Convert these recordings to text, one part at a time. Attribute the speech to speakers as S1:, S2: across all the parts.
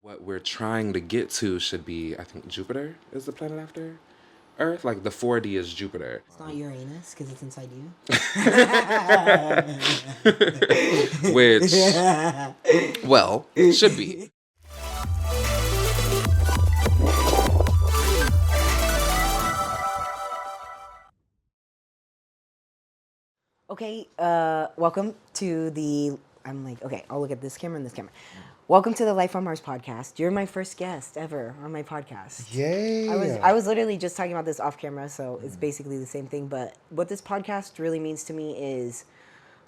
S1: What we're trying to get to should be, I think, Jupiter is the planet after Earth. Like the 4D is Jupiter.
S2: It's not Uranus because it's inside you.
S1: Which, well, should be.
S2: Okay, welcome to the. I'm like, okay, I'll look at this camera and this camera. Welcome to the Life on Mars podcast. You're my first guest ever on my podcast.
S1: Yay!
S2: I was literally just talking about this off camera, so it's basically the same thing. But what this podcast really means to me is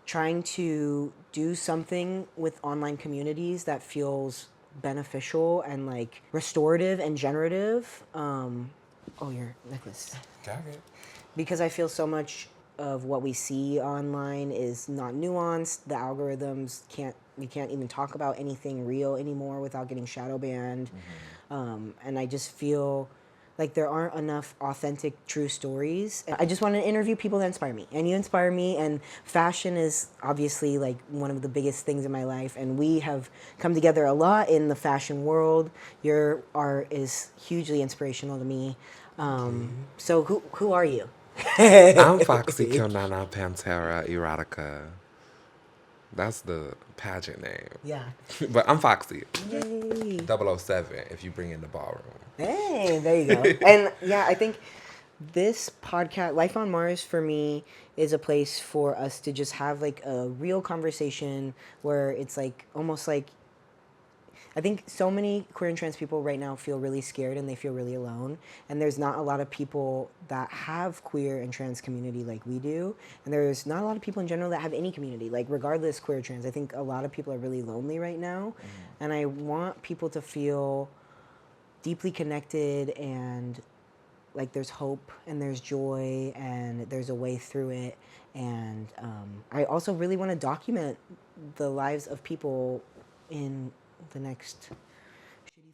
S2: trying to do something with online communities that feels beneficial and like restorative and generative. Oh, your necklace.
S1: Got it.
S2: Because I feel so much of what we see online is not nuanced. The algorithms we can't even talk about anything real anymore without getting shadow banned. And I just feel like there aren't enough authentic, true stories. I just want to interview people that inspire me, and you inspire me. And fashion is obviously like one of the biggest things in my life, and we have come together a lot in the fashion world. Your art is hugely inspirational to me. So who are you?
S1: I'm Foxxi Kionana Pantera Erotica. That's the pageant name.
S2: Yeah.
S1: But I'm Foxxi.
S2: Yay.
S1: 007 if you bring in the ballroom.
S2: Hey, there you go. And yeah, I think this podcast, Life on Mars, for me, is a place for us to just have like a real conversation where it's like almost like I think so many queer and trans people right now feel really scared and they feel really alone. And there's not a lot of people that have queer and trans community like we do. And there's not a lot of people in general that have any community, like regardless queer or trans. I think a lot of people are really lonely right now. And I want people to feel deeply connected and like there's hope and there's joy and there's a way through it. And I also really want to document the lives of people in the next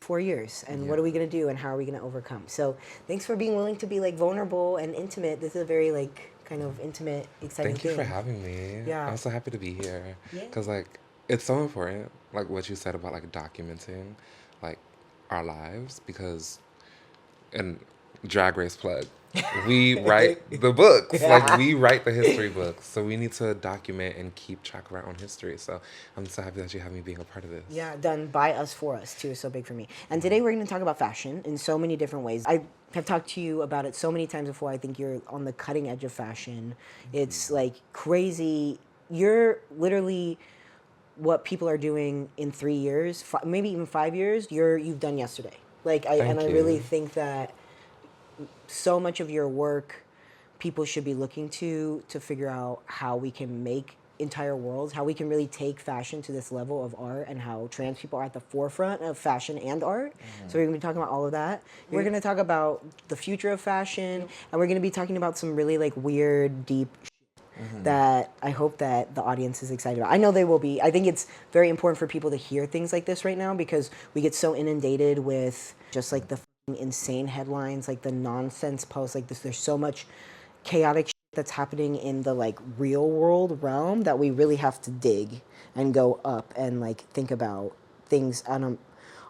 S2: 4 years and what are we going to do and how are we going to overcome. So thanks for being willing to be like vulnerable and intimate. This is a very like kind of intimate, exciting
S1: Thank you
S2: thing.
S1: for having me.
S2: Yeah.
S1: I'm so happy to be here.
S2: Yeah.
S1: Because, like, it's so important, like, what you said about, like, documenting, like, our lives. Because, and Drag Race plug, we write the books. Like, we write the history books. So we need to document and keep track of our own history. So I'm so happy that you have me being a part of this.
S2: Yeah, done by us for us too is so big for me. And today we're going to talk about fashion in so many different ways. I have talked to you about it so many times before. I think you're on the cutting edge of fashion. It's like crazy. You're literally what people are doing in 3 years, maybe even 5 years. You've done yesterday. Like I
S1: Thank you.
S2: really think that so much of your work people should be looking to figure out how we can make entire worlds, how we can really take fashion to this level of art, and how trans people are at the forefront of fashion and art. So we're going to be talking about all of that. We're going to talk about the future of fashion, and we're going to be talking about some really like weird, deep that I hope that the audience is excited about. I know they will be. I think it's very important for people to hear things like this right now because we get so inundated with just like the insane headlines, like the nonsense posts like this. There's so much chaotic shit that's happening in the like real world realm that we really have to dig and go up and like think about things on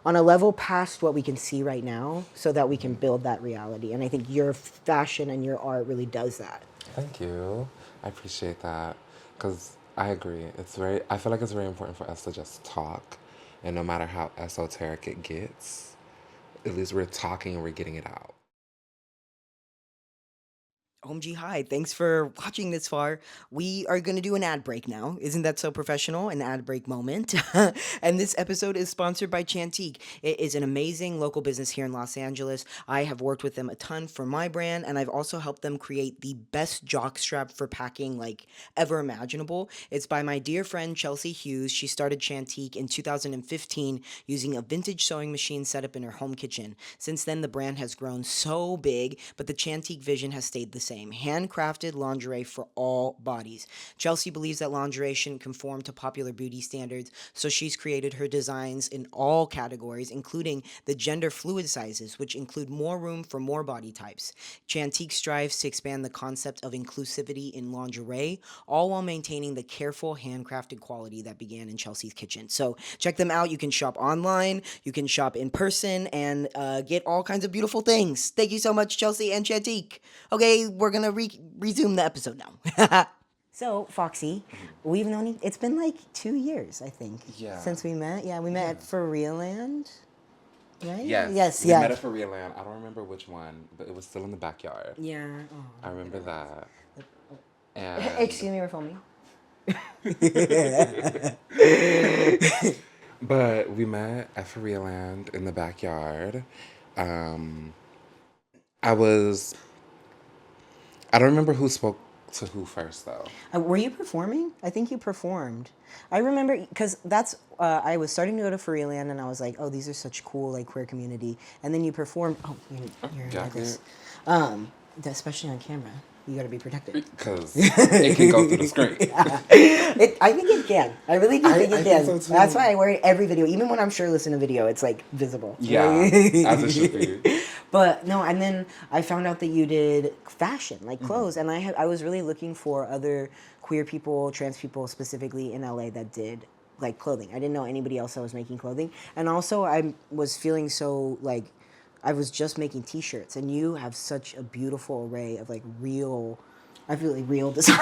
S2: a level past what we can see right now so that we can build that reality. And I think your fashion and your art really does that.
S1: Thank you. I appreciate that. Because I agree. I feel like it's very important for us to just talk. And no matter how esoteric it gets, at least we're talking and we're getting it out.
S2: OMG, hi. Thanks for watching this far. We are going to do an ad break now. Isn't that so professional? An ad break moment. And this episode is sponsored by Chantique. It is an amazing local business here in Los Angeles. I have worked with them a ton for my brand, and I've also helped them create the best jockstrap for packing like ever imaginable. It's by my dear friend Chelsea Hughes. She started Chantique in 2015 using a vintage sewing machine set up in her home kitchen. Since then, the brand has grown so big, but the Chantique vision has stayed the same. same. Handcrafted lingerie for all bodies. Chelsea believes that lingerie shouldn't conform to popular beauty standards, so she's created her designs in all categories, including the gender fluid sizes, which include more room for more body types. Chantique strives to expand the concept of inclusivity in lingerie, all while maintaining the careful, handcrafted quality that began in Chelsea's kitchen. So check them out. You can shop online, you can shop in person, and get all kinds of beautiful things. Thank you so much, Chelsea and Chantique. Okay, we're gonna resume the episode now. So, Foxy, we've known it's been like 2 years, I think,
S1: Yeah.
S2: since we met. Yeah, we met at For Real Land, right?
S1: Yes.
S2: Yes,
S1: We
S2: yeah.
S1: met at For Real Land. I don't remember which one, but it was still in the backyard.
S2: Yeah. Oh,
S1: I remember that. And
S2: excuse me, we're filming.
S1: but we met at For Real Land in the backyard. I was. I don't remember who spoke to who first though.
S2: Were you performing? I think you performed. I remember because that's I was starting to go to Freeland and I was like, oh, these are such cool like queer community. And then you performed. Oh, you're
S1: Yeah,
S2: like this. Especially on camera, you got to be protected.
S1: Because it can go through the screen.
S2: I think it can. I really do think it can.
S1: think so, too.
S2: That's why I wear it every video. Even when I'm shirtless in a video, it's like visible.
S1: Yeah, as it should be.
S2: But no, and then I found out that you did fashion, like clothes, and I was really looking for other queer people, trans people specifically in LA that did like clothing. I didn't know anybody else that was making clothing, and also I was feeling so like I was just making T-shirts, and you have such a beautiful array of like real. I feel like real design.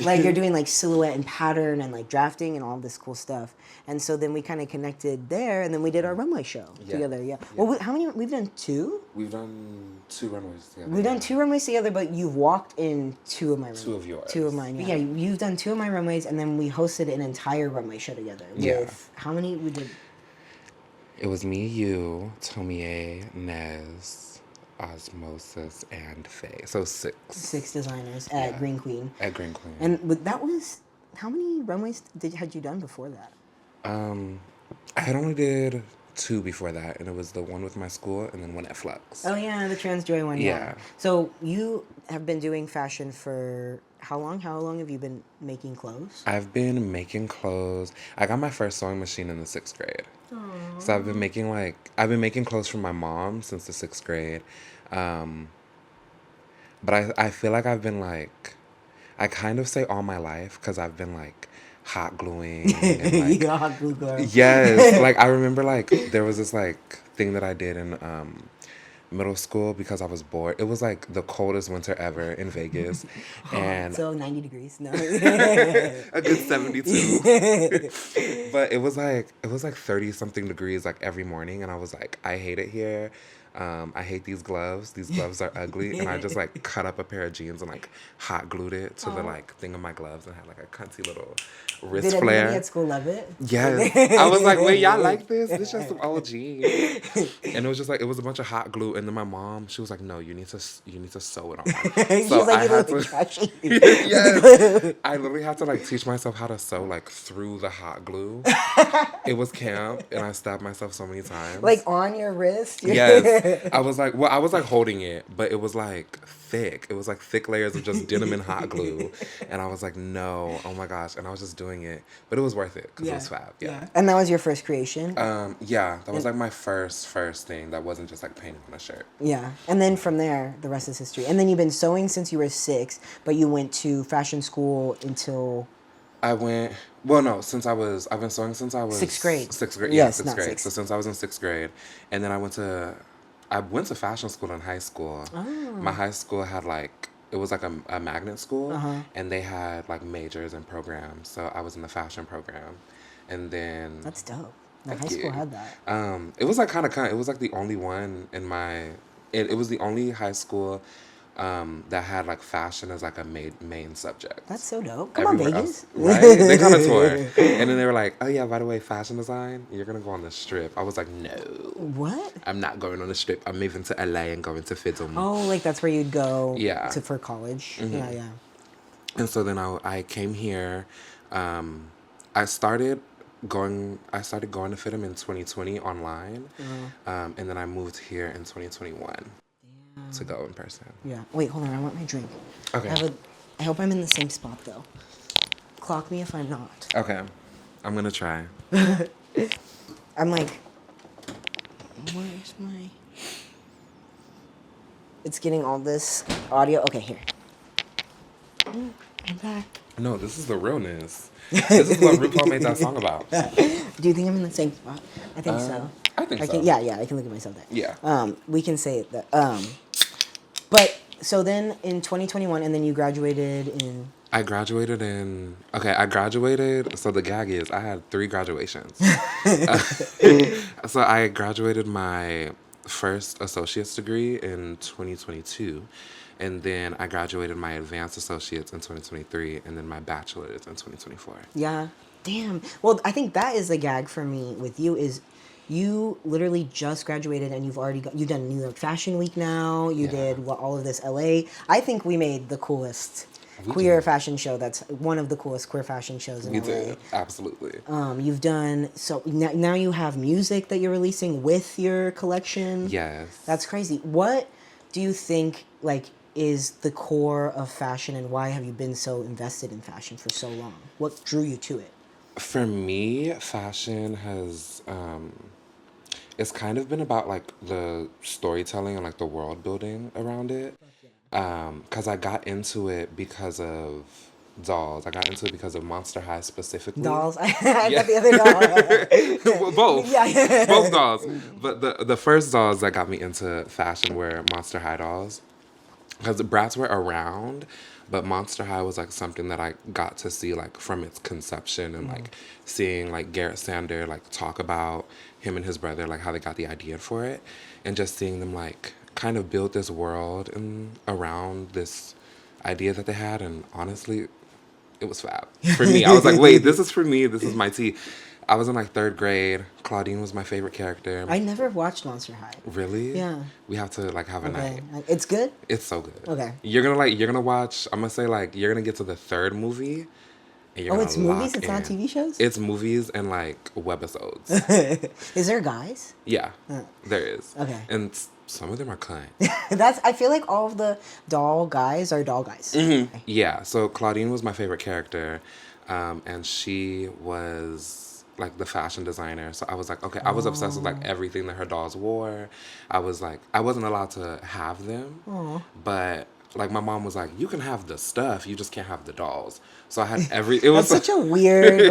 S2: Like you're doing like silhouette and pattern and like drafting and all this cool stuff. And so then we kind of connected there, and then we did our runway show together. Yeah. Well, how many? We've done two.
S1: We've done 2 runways together.
S2: We've done 2 runways together, but you've walked in 2 of my runways.
S1: 2 of yours.
S2: 2 of mine. Yeah. You've done 2 of my runways, and then we hosted an entire runway show together.
S1: Yeah.
S2: With how many we did?
S1: It was me, you, Tomie, Nez, Osmosis, and Faye. So 6.
S2: 6 designers at Green Queen.
S1: At Green Queen.
S2: And that was how many runways had you done before that?
S1: I had only did 2 before that, and it was the one with my school and then one at Flux.
S2: Oh yeah, the Trans Joy one. Yeah.
S1: Yeah.
S2: So you have been doing fashion for how long? How long have you been making clothes?
S1: I've been making clothes. I got my first sewing machine in the 6th grade. Aww. So I've been making clothes for my mom since the 6th grade. But I feel like I've been like, I kind of say all my life because I've been like hot gluing and like
S2: You're a hot glue girl.
S1: yes, like I remember like there was this like thing that I did in middle school because I was bored. It was like the coldest winter ever in Vegas, and
S2: So 90 degrees. No.
S1: a good 72. But it was like 30 something degrees like every morning, and I was like, I hate it here. I hate these gloves. These gloves are ugly. And I just like cut up a pair of jeans and like hot glued it to the like thing of my gloves and had like a cunty little wrist
S2: Did
S1: flare.
S2: everybody at school love it?
S1: Yes. I was like, wait, y'all like this? This just some old jeans. And it was just like, it was a bunch of hot glue. And then my mom, she was like, no, you need to sew it on.
S2: She was like, you look trashy.
S1: Yes. I literally had to like teach myself how to sew like through the hot glue. It was camp and I stabbed myself so many times.
S2: Like on your wrist?
S1: Yes. I was like holding it, but it was like thick. It was like thick layers of just denim and hot glue. And I was like, no, oh my gosh. And I was just doing it. But it was worth it because it was fab. Yeah.
S2: And that was your first creation?
S1: Yeah. That was like my first thing that wasn't just like painting on a shirt.
S2: Yeah. And then from there, the rest is history. And then you've been sewing since you were 6, but you went to fashion school until...
S1: I've been sewing since I was...
S2: 6th grade.
S1: 6th grade,
S2: Yes,
S1: 6th
S2: not
S1: grade.
S2: 6th.
S1: So since I was in 6th grade. And then I went to fashion school in high school.
S2: Oh.
S1: My high school had like, it was like a magnet school, and they had like majors and programs. So I was in the fashion program, and then
S2: That's dope. My high school had that.
S1: it was like kind of it was like the only one in my. It was the only high school that had like fashion as like a main subject.
S2: That's so dope. Come on,
S1: Everywhere
S2: Vegas.
S1: else, right? They kind of toured. And then they were like, oh yeah, by the way, fashion design, you're going to go on the strip. I was like, no.
S2: What?
S1: I'm not going on the strip. I'm moving to LA and going to film.
S2: Oh, like that's where you'd go for college.
S1: Mm-hmm.
S2: Yeah.
S1: And so then I came here. I started going to FITM in 2020 online. And then I moved here in 2021. to go in person.
S2: Yeah. Wait, hold on. I want my drink.
S1: Okay.
S2: I hope I'm in the same spot though. Clock me if I'm not.
S1: Okay. I'm gonna try.
S2: I'm like, where's my? It's getting all this audio. Okay, here. I'm back.
S1: No, this is the realness. This is what RuPaul made that song about.
S2: Do you think I'm in the same spot? I think so.
S1: I think so.
S2: Yeah, I can look at myself there.
S1: Yeah.
S2: We can say that. But so then in 2021, and then you graduated in.
S1: I graduated in. Okay, I graduated. So the gag is, I had 3 graduations. So I graduated my first associate's degree in 2022. And then I graduated my advanced associates in 2023. And then my bachelor's in 2024.
S2: Yeah. Damn. Well, I think that is the gag for me with you is you literally just graduated and you've done New York Fashion Week now. You did all of this LA. I think we made the coolest queer fashion show. That's one of the coolest queer fashion shows in LA.
S1: We did. Absolutely.
S2: You've done so now you have music that you're releasing with your collection.
S1: Yes.
S2: That's crazy. What do you think is the core of fashion and why have you been so invested in fashion for so long? What drew you to it?
S1: For me, fashion has it's kind of been about the storytelling and the world building around it. 'Cause I got into it because of dolls. I got into it because of Monster High specifically.
S2: Dolls. I got the other doll.
S1: Well, both.
S2: Yeah.
S1: Both dolls. But the first dolls that got me into fashion were Monster High dolls. Because the Bratz were around, but Monster High was something that I got to see from its conception and seeing Garrett Sander talk about him and his brother how they got the idea for it, and just seeing them kind of build this world and around this idea that they had, and honestly, it was fab for me. I was like, wait, this is for me. This is my tea. I was in 3rd grade. Claudine was my favorite character.
S2: I never watched Monster High.
S1: Really?
S2: Yeah.
S1: We have to have a night.
S2: It's good?
S1: It's so good.
S2: Okay.
S1: You're gonna watch, I'm gonna say you're gonna get to the 3rd movie. And you're
S2: it's movies? It's not TV shows?
S1: It's movies and webisodes.
S2: Is there guys?
S1: Yeah. There is.
S2: Okay.
S1: And some of them are kind.
S2: I feel like all of the doll guys are doll guys.
S1: Mm-hmm. Okay. Yeah. So Claudine was my favorite character. And she was the fashion designer. So I was okay, I was obsessed with everything that her dolls wore. I was I wasn't allowed to have them, but my mom was you can have the stuff, you just can't have the dolls. So I had it was
S2: That's such a weird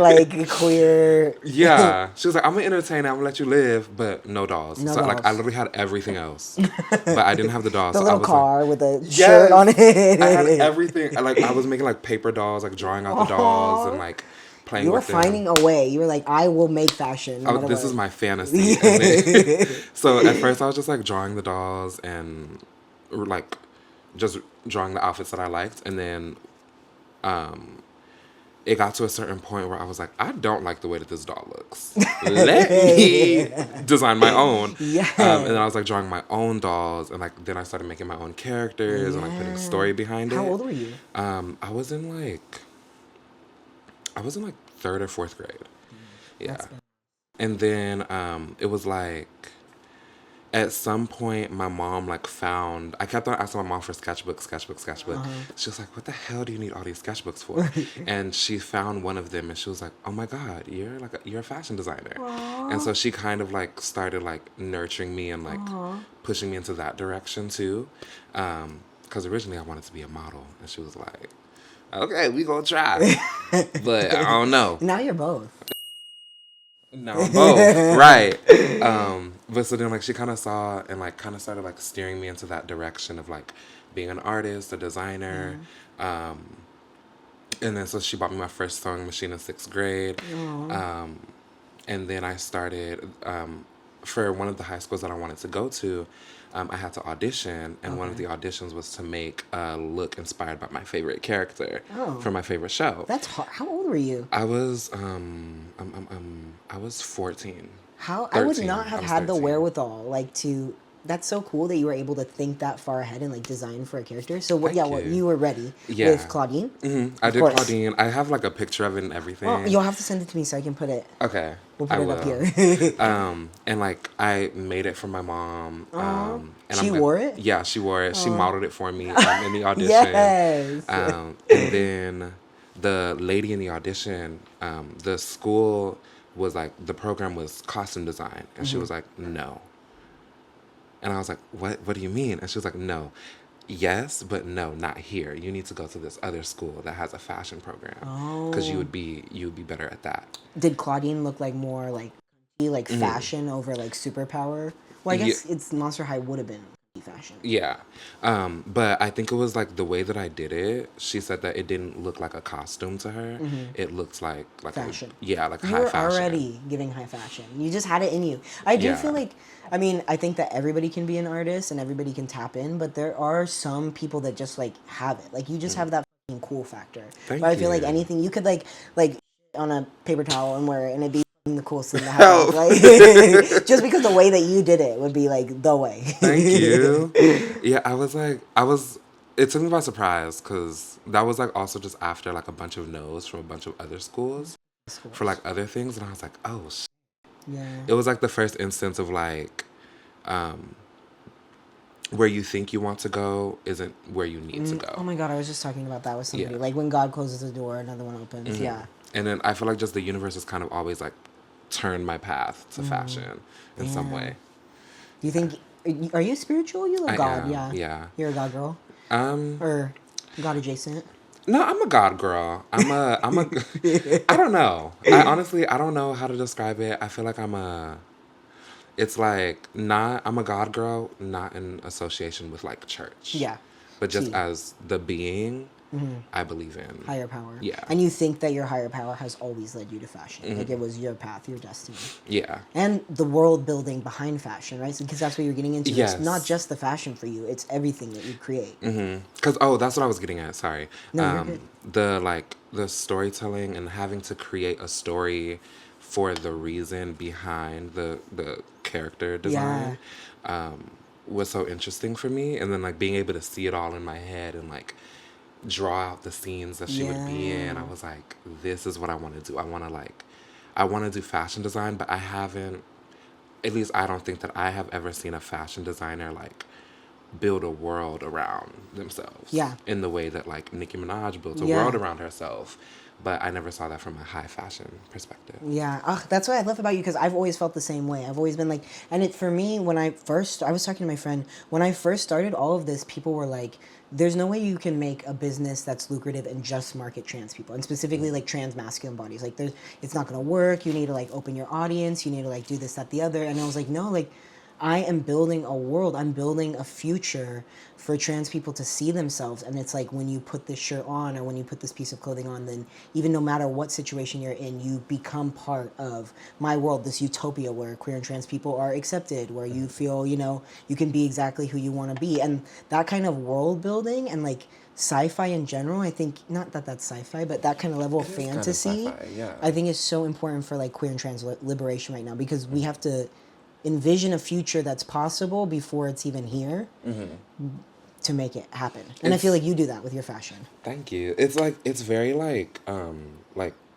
S2: queer.
S1: Yeah, she was I'm gonna entertain, I'm gonna let you live, but no dolls.
S2: No
S1: so
S2: dolls.
S1: I literally had everything else, but I didn't have the dolls.
S2: The
S1: so
S2: little
S1: I was
S2: car with a shirt on it.
S1: I had everything. I was making paper dolls, drawing out the dolls and playing
S2: you were
S1: with them.
S2: finding a way. You were I will make fashion.
S1: Oh, this is my fantasy. So at first I was just drawing the dolls and just drawing the outfits that I liked, and then it got to a certain point where I was I don't like the way that this doll looks. Let me design my own.
S2: Yeah.
S1: And then I was drawing my own dolls, and then I started making my own characters and putting a story behind it.
S2: How old were you?
S1: I was in 3rd or 4th grade. Yeah. And then it was at some point my mom found, I kept on asking my mom for sketchbook. She was what the hell do you need all these sketchbooks for? And she found one of them and she was oh my God, you're a fashion designer.
S2: Aww.
S1: And so she kind of started nurturing me and pushing me into that direction too. Because originally I wanted to be a model, and she was okay, we gonna try. But I don't know.
S2: Now you're both.
S1: No, I'm both. Right. But so then she kind of saw and kind of started steering me into that direction of being an artist, a designer. And then so she bought me my first sewing machine in 6th grade. And then I started for one of the high schools that I wanted to go to. I had to audition, and one of the auditions was to make a look inspired by my favorite character from my favorite show.
S2: That's hard. How old were you?
S1: I was 14.
S2: How
S1: 13,
S2: I would not have had
S1: 13.
S2: the wherewithal to that's so cool that you were able to think that far ahead and like design for a character. So what?
S1: Thank
S2: Yeah, what
S1: you.
S2: you were ready
S1: Yeah.
S2: with Claudine?
S1: I
S2: Of
S1: did
S2: course.
S1: Claudine. I have like a picture of it and everything.
S2: Oh, you'll have to send it to me so I can put it.
S1: Okay.
S2: We'll put
S1: I
S2: it up
S1: will.
S2: here.
S1: And like I made it for my mom. And
S2: She wore it?
S1: Yeah, she wore it. She modeled it for me in the audition.
S2: Yes.
S1: And then the lady in the audition, the school was like, the program was costume design, and she was like, no. And I was like, what do you mean? And she was like, no. Yes, but no, not here. You need to go to this other school that has a fashion program, because you would be better at that.
S2: Did Claudine look like more like fashion over like superpower? Well, I guess it's Monster High would have been fashion.
S1: Yeah. But I think it was like the way that I did it. She said that it didn't look like a costume to her. It looked like
S2: Fashion.
S1: Like
S2: You
S1: high
S2: were
S1: fashion.
S2: already giving high fashion. You just had it in you. I do
S1: Yeah.
S2: feel like, I mean, I think that everybody can be an artist and everybody can tap in, but there are some people that just like have it. Like you just have that fucking cool factor.
S1: Thank
S2: but I feel like
S1: you.
S2: anything you could like on a paper towel and wear it and it'd be the coolest thing to
S1: Oh.
S2: happen. Like, just because the way that you did it would be like the way.
S1: Thank you. Yeah, it took me by surprise, because that was like also just after like a bunch of no's from a bunch of other schools for like other things. And I was like, oh,
S2: Yeah.
S1: It was like the first instance of like, where you think you want to go isn't where you need to go.
S2: Oh my God, I was just talking about that with somebody.
S1: Yeah.
S2: Like when God closes the door, another one opens. Yeah.
S1: And then I feel like just the universe has kind of always like turned my path to fashion in some way.
S2: Do you think, are you spiritual? You love
S1: I
S2: God,
S1: am,
S2: yeah.
S1: yeah.
S2: You're a God girl? Or God adjacent?
S1: No, I'm a God girl. I'm a I don't know. I don't know how to describe it. I feel like it's like I'm a God girl, not in association with like church.
S2: Yeah.
S1: But just
S2: See.
S1: as the being I believe in.
S2: Higher power.
S1: Yeah.
S2: And you think that your higher power has always led you to fashion. Like it was your path, your destiny.
S1: Yeah.
S2: And the world building behind fashion, right? Because that's what you're getting into.
S1: Yes.
S2: It's not just the fashion for you, it's everything that you create.
S1: Because that's what I was getting at. Sorry.
S2: No, you're good.
S1: The storytelling and having to create a story for the reason behind the character design was so interesting for me. And then like being able to see it all in my head and like draw out the scenes that she would be in. I was like, this is what I want to do. I want to do fashion design, but I haven't. At least I don't think that I have ever seen a fashion designer like build a world around themselves.
S2: Yeah.
S1: In the way that like Nicki Minaj built a
S2: Yeah.
S1: world around herself. But I never saw that from a high fashion perspective.
S2: Yeah, that's what I love about you because I've always felt the same way. I've always been like, and it for me when I was talking to my friend when I first started all of this, people were like, "There's no way you can make a business that's lucrative and just market trans people, and specifically like trans masculine bodies. Like, it's not gonna work. You need to like open your audience. You need to like do this, that, the other." And I was like, no, like. I am building a world. I'm building a future for trans people to see themselves. And it's like when you put this shirt on or when you put this piece of clothing on, then even no matter what situation you're in, you become part of my world, this utopia where queer and trans people are accepted, where you feel, you can be exactly who you want to be. And that kind of world building and like sci-fi in general, I think, not that that's sci-fi, but that kind of level of fantasy,
S1: sci-fi, yeah.
S2: I think is so important for like queer and trans liberation right now because we have to envision a future that's possible before it's even here to make it happen. And I feel like you do that with your fashion.
S1: Thank you. It's like it's very like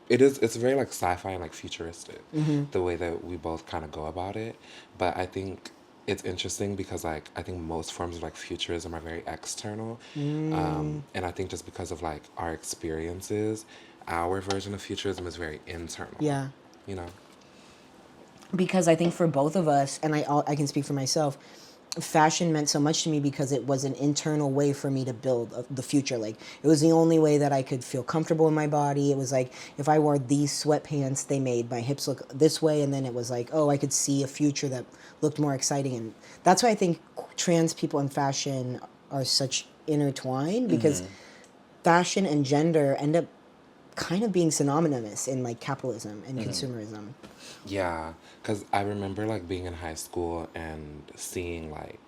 S1: it's very like sci-fi and like futuristic the way that we both kind of go about it. But I think it's interesting because like I think most forms of like futurism are very external, and I think just because of like our experiences, our version of futurism is very internal.
S2: Yeah.
S1: You know.
S2: Because I think for both of us, and I can speak for myself, fashion meant so much to me because it was an internal way for me to build the future. Like, it was the only way that I could feel comfortable in my body. It was like, if I wore these sweatpants, they made my hips look this way, and then it was like, oh, I could see a future that looked more exciting. And that's why I think trans people and fashion are such intertwined, because fashion and gender end up kind of being synonymous in like capitalism and consumerism.
S1: Yeah, because I remember like being in high school and seeing like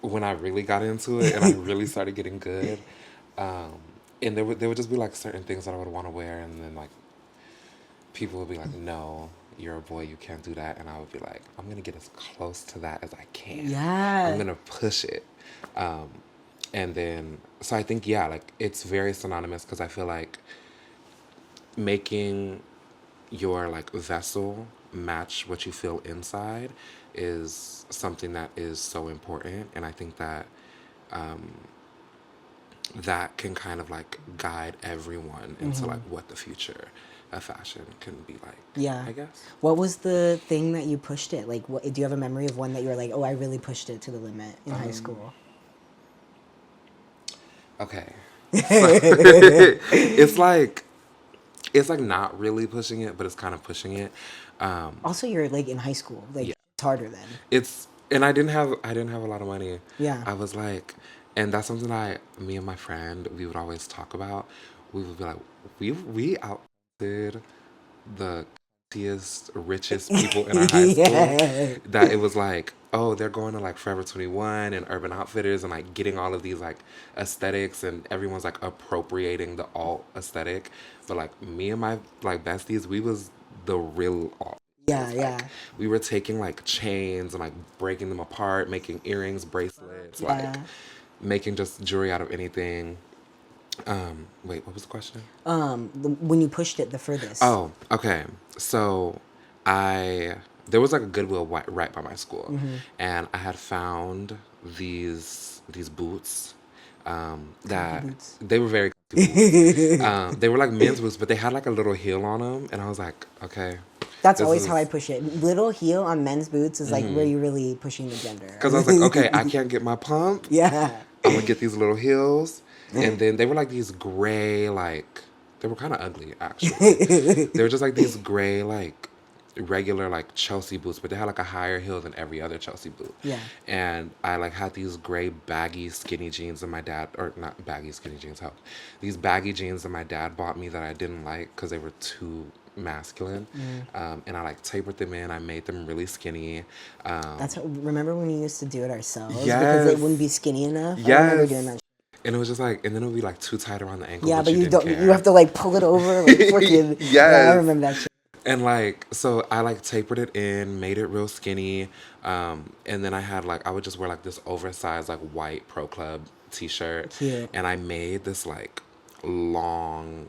S1: when I really got into it and I really started getting good, and there would just be like certain things that I would want to wear, and then like people would be like, no, you're a boy, you can't do that. And I would be like, I'm going to get as close to that as I can. I'm
S2: Yeah.
S1: going to push it. Um, and then, so I think, yeah, like it's very synonymous because I feel like making your like vessel match what you feel inside is something that is so important. And I think that that can kind of like guide everyone into like what the future of fashion can be like,
S2: Yeah.
S1: I guess.
S2: What was the thing that you pushed it? Like, what, do you have a memory of one that you were like, oh, I really pushed it to the limit in high school?
S1: Okay. So it's like not really pushing it, but it's kind of pushing it.
S2: Also, you're like in high school. Like,
S1: Yeah.
S2: it's harder then.
S1: It's and I didn't have a lot of money.
S2: Yeah.
S1: I was like, and that's something that me and my friend we would always talk about. We would be like, we outdid the richest people in our high school.
S2: Yeah.
S1: That it was like, oh, they're going to like Forever 21 and Urban Outfitters and like getting all of these like aesthetics, and everyone's like appropriating the alt aesthetic. But like me and my like besties, we was the real alt. It
S2: Yeah,
S1: was
S2: yeah.
S1: like we were taking like chains and like breaking them apart, making earrings, bracelets, like
S2: Yeah.
S1: making just jewelry out of anything. Wait, what was the question?
S2: When you pushed it the furthest.
S1: Oh, okay. So I there was like a Goodwill right by my school, and I had found these boots that
S2: boots.
S1: they were very comfy boots. They were like men's boots, but they had like a little heel on them, and I was like, okay,
S2: That's
S1: this
S2: always
S1: is
S2: how I push it. Little heel on men's boots is like where you're really pushing the gender.
S1: because I was like, okay, I can't get my pump.
S2: Yeah.
S1: I'm gonna get these little heels, and then they were like these gray, like they were kind of ugly actually. They were just like these gray, like regular like Chelsea boots, but they had like a higher heel than every other Chelsea boot.
S2: Yeah.
S1: And I like had these gray baggy skinny jeans that my dad, or not baggy skinny jeans, help. These baggy jeans that my dad bought me that I didn't like because they were too masculine. And I like tapered them in. I made them really skinny.
S2: Remember when we used to do it ourselves because
S1: Yes.
S2: they wouldn't be skinny enough. I remember
S1: Yes.
S2: doing that.
S1: And it was just like, and then it would be like too tight around the ankle.
S2: Yeah, but you
S1: didn't
S2: don't.
S1: care.
S2: You have to like pull it over, like freaking.
S1: Yes.
S2: Yeah, I remember that shit.
S1: And like, so I like tapered it in, made it real skinny. And then I had like, I would just wear like this oversized like white Pro Club t-shirt.
S2: Cute.
S1: And I made this like long,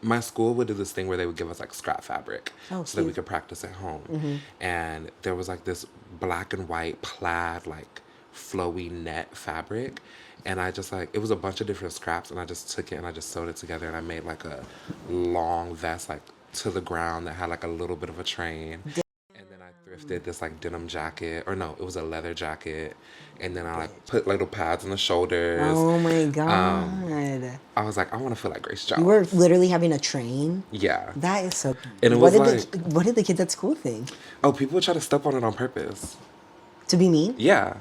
S1: my school would do this thing where they would give us like scrap fabric
S2: Oh,
S1: so that we
S2: cute.
S1: could practice at home. And there was like this black and white plaid, like flowy net fabric. And I just like, it was a bunch of different scraps, and I just took it and I just sewed it together, and I made like a long vest, like to the ground, that had like a little bit of a train. And then I thrifted this like denim jacket, or no, it was a leather jacket. And then I like put little pads on the shoulders.
S2: Oh my god.
S1: I was like, I want to feel like Grace
S2: You
S1: Jones.
S2: were literally having a train.
S1: Yeah.
S2: That is so.
S1: And it
S2: what
S1: was
S2: did what did the kids at school think?
S1: Oh, people would try to step on it on purpose.
S2: To be mean?
S1: Yeah.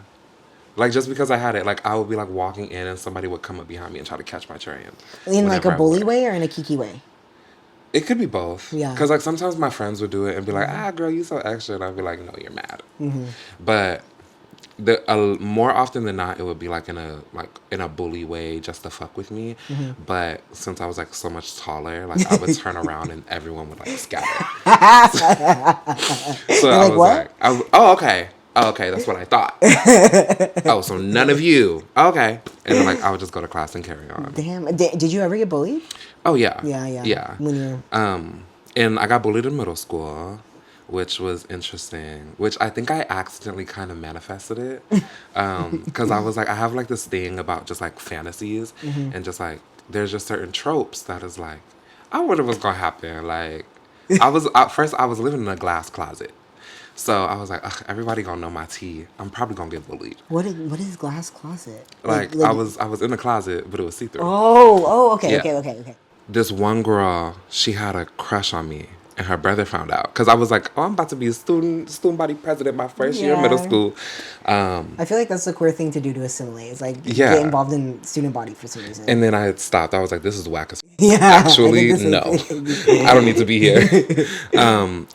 S1: Like, just because I had it, like, I would be like walking in and somebody would come up behind me and try to catch my train.
S2: In like
S1: whenever
S2: a
S1: I
S2: bully
S1: wore it.
S2: way or in a kiki way?
S1: It could be both.
S2: Yeah.
S1: Because, like, sometimes my friends would do it and be like, girl, you so extra. And I'd be like, no, you're mad. But more often than not, it would be like in a bully way just to fuck with me. But since I was like so much taller, like I would turn around and everyone would like scatter. So
S2: You're
S1: I
S2: like,
S1: was
S2: what?
S1: like, oh, okay. Oh, okay, that's what I thought. Oh, so none of you. Okay. And then like I would just go to class and carry on.
S2: Damn. Did you ever get bullied?
S1: Oh yeah.
S2: Yeah, yeah.
S1: Yeah.
S2: When you're
S1: And I got bullied in middle school, which was interesting. Which I think I accidentally kind of manifested it, because I was like, I have like this thing about just like fantasies, and just like there's just certain tropes that is like, I wonder what's gonna happen. Like, I was at first I was living in a glass closet, so I was like, ugh, everybody gonna know my tea. I'm probably gonna get bullied.
S2: what is glass closet?
S1: Like I was in the closet, but it was see through.
S2: Okay,
S1: Yeah.
S2: okay.
S1: This one girl, she had a crush on me, and her brother found out because I was like, oh, I'm about to be a student body president my first year in middle
S2: Yeah.
S1: school.
S2: I feel like that's the queer thing to do to assimilate. It's like
S1: Yeah.
S2: get involved in student body for some reason.
S1: And then I had stopped. I was like, this is whack as
S2: yeah.
S1: actually
S2: I think
S1: no.
S2: this is-
S1: I don't need to be here.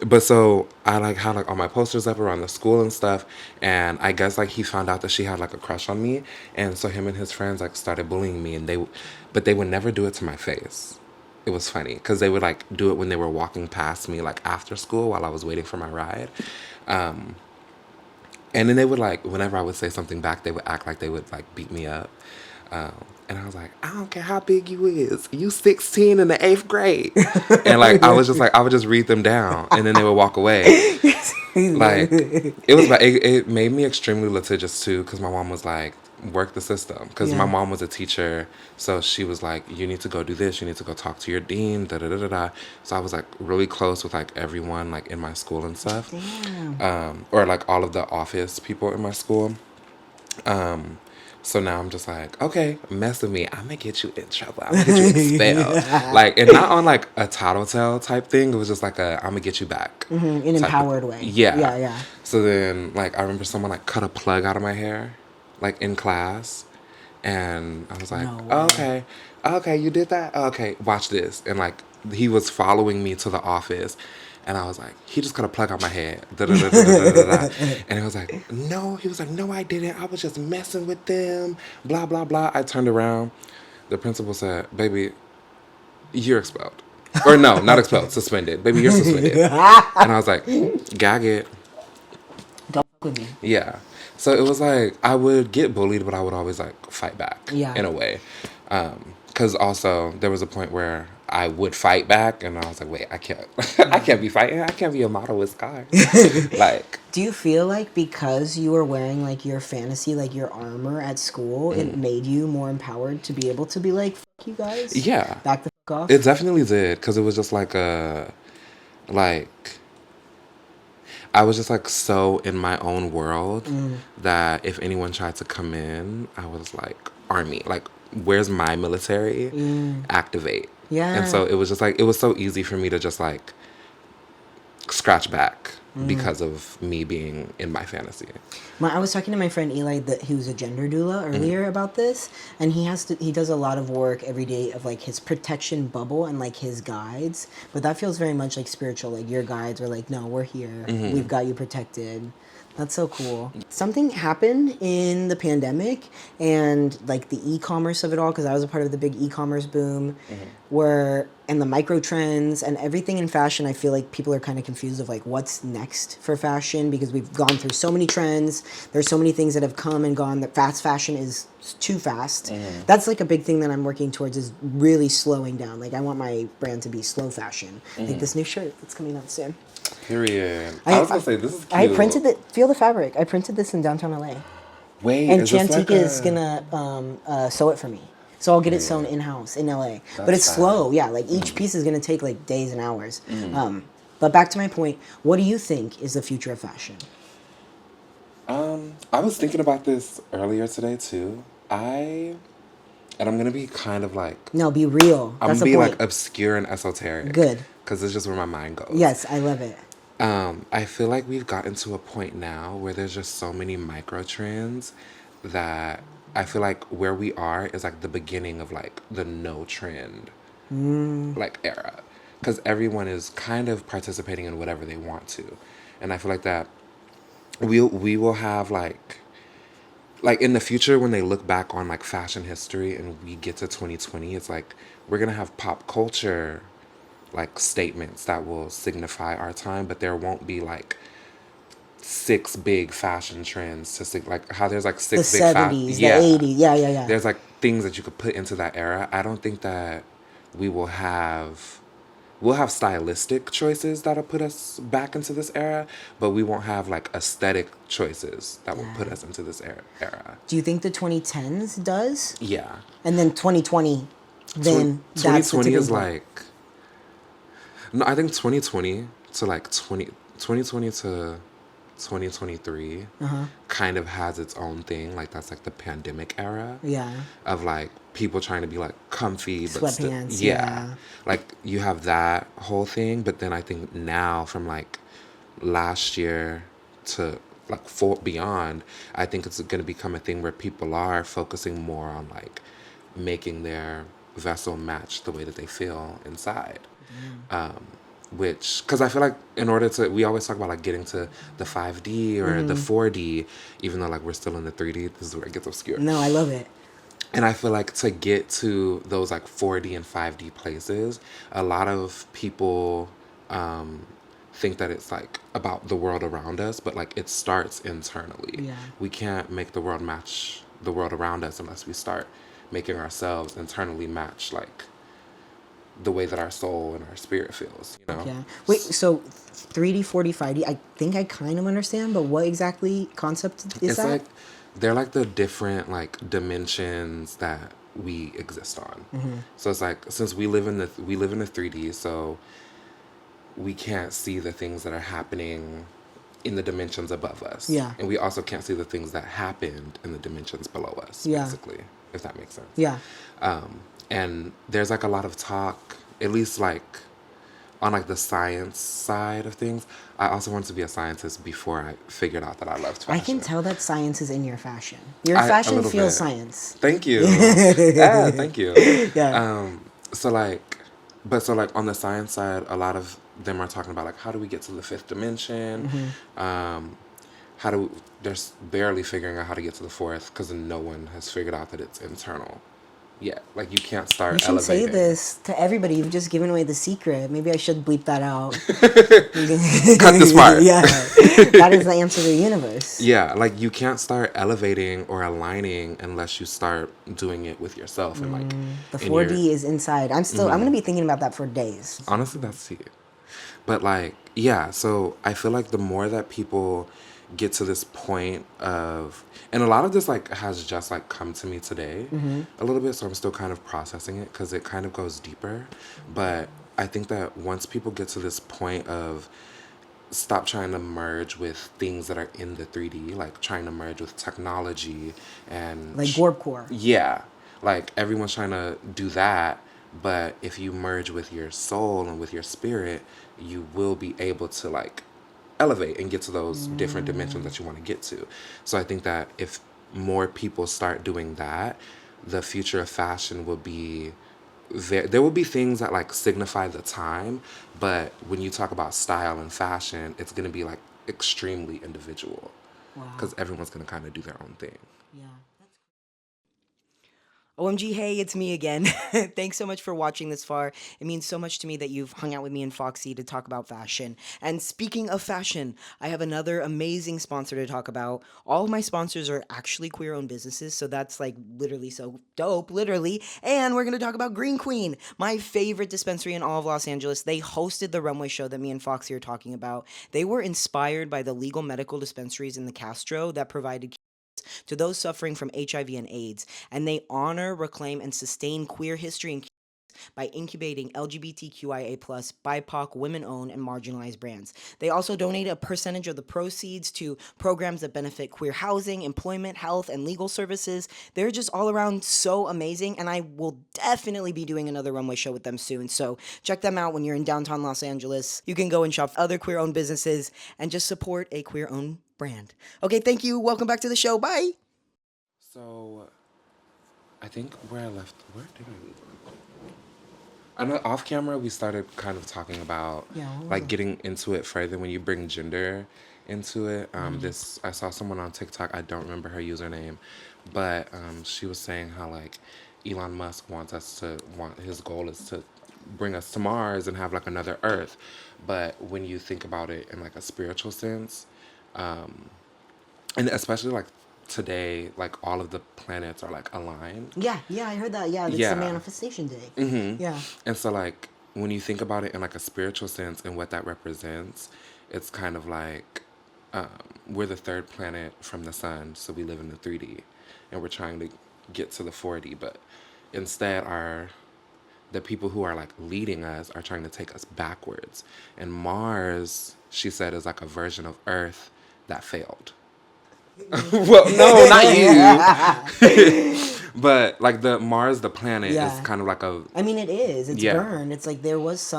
S1: But so I like had like all my posters up around the school and stuff, and I guess like he found out that she had like a crush on me, and so him and his friends like started bullying me, but they would never do it to my face. it was funny because they would like do it when they were walking past me like after school while I was waiting for my ride. And then they would like, whenever I would say something back, they would act like they would like beat me up. And I was like, I don't care how big you is. You 16 in the 8th grade. And like, I was just like, I would just read them down and then they would walk away. Like, it made me extremely litigious too, because my mom was like, work the system. Because my mom was a teacher. So she was like, you need to go do this. You need to go talk to your dean, da da da da da. So I was like really close with like everyone like in my school and stuff.
S2: Damn.
S1: Or like all of the office people in my school. So now I'm just like, okay, mess with me. I'm gonna get you in trouble. I'm gonna get you expelled. Like, and not on like a tattletale type thing. It was just like I'm gonna get you back.
S2: In an empowered way.
S1: Yeah.
S2: Yeah, yeah.
S1: So then, like, I remember someone like cut a plug out of my hair, like in class. And I was like,
S2: No way.
S1: oh, okay, you did that? Oh, okay, watch this. And like, he was following me to the office. And I was like, he just cut a plug on my head. Da, da, da, da, da, da, da. And he was like, no, I didn't. I was just messing with them. Blah, blah, blah. I turned around. The principal said, baby, you're expelled. Or no, not expelled, suspended. Baby, you're suspended. And I was like, gag it.
S2: Don't fuck with me.
S1: Yeah. So it was like, I would get bullied, but I would always like fight back in a way. Because also there was a point where I would fight back and I was like, wait, I can't, I can't be fighting. I can't be a model with scars. Like,
S2: do you feel like because you were wearing like your fantasy, like your armor at school, it made you more empowered to be able to be like, fuck you guys?
S1: Yeah.
S2: Back the fuck off?
S1: It definitely did. Because it was just like I was just like so in my own world that if anyone tried to come in, I was like, army, like, where's my military? Activate.
S2: Yeah.
S1: And so it was just like, it was so easy for me to just like scratch back because of me being in my fantasy.
S2: I was talking to my friend Eli, that he was a gender doula earlier about this, and he does a lot of work every day of like his protection bubble and like his guides, but that feels very much like spiritual. Like your guides were like, no, we're here, we've got you protected. That's so cool. Something happened in the pandemic and like the e-commerce of it all, because I was a part of the big e-commerce boom, and the micro trends and everything in fashion. I feel like people are kind of confused of like what's next for fashion, because we've gone through so many trends. There's so many things that have come and gone that fast fashion is too fast. That's like a big thing that I'm working towards, is really slowing down. Like I want my brand to be slow fashion. Like this new shirt that's coming out soon.
S1: Period. I was gonna say, this is cute.
S2: I printed it. Feel the fabric. I printed this in downtown LA.
S1: Wait,
S2: And
S1: is this
S2: Chantika
S1: like
S2: is gonna sew it for me, so I'll get it sewn in house in LA. But it's slow. Yeah, like each piece is gonna take like days and hours. But back to my point. What do you think is the future of fashion?
S1: I was thinking about this earlier today too. And I'm gonna be kind of like,
S2: No, be real.
S1: I'm
S2: That's
S1: gonna
S2: the
S1: be
S2: point.
S1: like obscure and esoteric.
S2: Good.
S1: Because it's just where my mind goes.
S2: Yes, I love it.
S1: I feel like we've gotten to a point now where there's just so many micro trends that I feel like where we are is like the beginning of like the no trend like era, because everyone is kind of participating in whatever they want to, and I feel like that we will have like in the future when they look back on like fashion history and we get to 2020, it's like we're gonna have pop culture like statements that will signify our time, but there won't be like 6 big fashion trends to like how there's like 6
S2: The
S1: big
S2: 70s, the 80s. Yeah.
S1: There's like things that you could put into that era. I don't think that we'll have stylistic choices that'll put us back into this era, but we won't have like aesthetic choices that will put us into this era.
S2: Do you think the 2010s does?
S1: Yeah.
S2: And then 2020, then that's the
S1: 2020 is
S2: tipping point.
S1: like, no, I think 2020 to like 2020 to 2023 kind of has its own thing. Like that's like the pandemic era.
S2: Yeah.
S1: Of like people trying to be like comfy, but still,
S2: Sweatpants,
S1: yeah.
S2: yeah.
S1: Like you have that whole thing, but then I think now from like last year to like beyond, I think it's going to become a thing where people are focusing more on like making their vessel match the way that they feel inside. Which, because I feel like in order to, we always talk about like getting to the 5D or the 4D, even though like we're still in the 3D. This is where it gets obscure.
S2: No, I love it.
S1: And I feel like to get to those like 4D and 5D places, a lot of people um, think that it's like about the world around us, but like it starts internally.
S2: Yeah.
S1: We can't make the world match the world around us unless we start making ourselves internally match like the way that our soul and our spirit feels, you know?
S2: Yeah. Wait, so 3D, 4D, 5D, I think I kind of understand, but what exactly concept is
S1: It's
S2: that?
S1: like they're like the different like dimensions that we exist on. So it's like since we live in the 3D, so we can't see the things that are happening in the dimensions above us.
S2: Yeah.
S1: And we also can't see the things that happened in the dimensions below us,
S2: Yeah.
S1: basically, if that makes sense.
S2: Yeah.
S1: And there's like a lot of talk, at least like on like the science side of things. I also wanted to be a scientist before I figured out that I loved
S2: I
S1: fashion.
S2: can tell that science is in your fashion. Your
S1: A
S2: fashion
S1: little
S2: feels
S1: bit.
S2: science.
S1: Thank you. Yeah, thank you.
S2: Yeah.
S1: So like, but so like on the science side, a lot of them are talking about like how do we get to the fifth dimension? How do they're barely figuring out how to get to the fourth because no one has figured out that it's internal yet. Like you can't
S2: You
S1: start
S2: should say
S1: elevating.
S2: this to everybody. You've just given away the secret. Maybe I should bleep that out.
S1: Cut this part.
S2: Yeah. That is the answer to the universe.
S1: Yeah, like you can't start elevating or aligning unless you start doing it with yourself and like
S2: The
S1: in
S2: 4D is inside. I'm going to be thinking about that for days.
S1: honestly that's it. But like yeah, so I feel like the more that people get to this point of and a lot of this like has just like come to me today a little bit, so I'm still kind of processing it because it kind of goes deeper. But I think that once people get to this point of stop trying to merge with things that are in the 3D, like trying to merge with technology and
S2: Like Gorpcore.
S1: yeah, like everyone's trying to do that, but if you merge with your soul and with your spirit, you will be able to like elevate and get to those different dimensions that you want to get to. So I think that if more people start doing that, the future of fashion will be there will be things that like signify the time, but when you talk about style and fashion, it's going to be like extremely individual
S2: Wow.
S1: because everyone's going to kind of do their own thing.
S2: Yeah. OMG, hey, it's me again. Thanks so much for watching this far. It means so much to me that you've hung out with me and Foxxi to talk about fashion. And speaking of fashion, I have another amazing sponsor to talk about. All of my sponsors are actually queer-owned businesses, so that's like literally so dope, literally. And we're going to talk about Green Queen, my favorite dispensary in all of Los Angeles. They hosted the runway show that me and Foxxi are talking about. They were inspired by the legal medical dispensaries in the Castro that provided to those suffering from HIV and AIDS, and they honor, reclaim, and sustain queer history and by incubating LGBTQIA+, BIPOC, women-owned, and marginalized brands. They also donate a percentage of the proceeds to programs that benefit queer housing, employment, health, and legal services. They're just all around so amazing, and I will definitely be doing another runway show with them soon. So check them out when you're in downtown Los Angeles. You can go and shop other queer-owned businesses and just support a queer-owned brand. Okay, thank you. Welcome back to the show. Bye.
S1: So I think where did I leave? I know off camera we started kind of talking about
S2: Yeah, what was
S1: like
S2: it?
S1: getting into it further when you bring gender into it. This I saw someone on TikTok, I don't remember her username, but she was saying how like Elon Musk want his goal is to bring us to Mars and have like another Earth. But when you think about it in like a spiritual sense, and especially like today, like all of the planets are like aligned.
S2: Yeah, I heard that. Yeah, it's the
S1: Yeah.
S2: manifestation day. Yeah.
S1: And so, like, when you think about it in like a spiritual sense and what that represents, it's kind of like we're the third planet from the sun, so we live in the 3D, and we're trying to get to the 4D. But instead, the people who are like leading us are trying to take us backwards. And Mars, she said, is like a version of Earth that failed. Well, no, not you. But like the Mars, the planet,
S2: Yeah.
S1: is kind of like a
S2: I mean, it is. It's
S1: Yeah.
S2: burned. It's like there was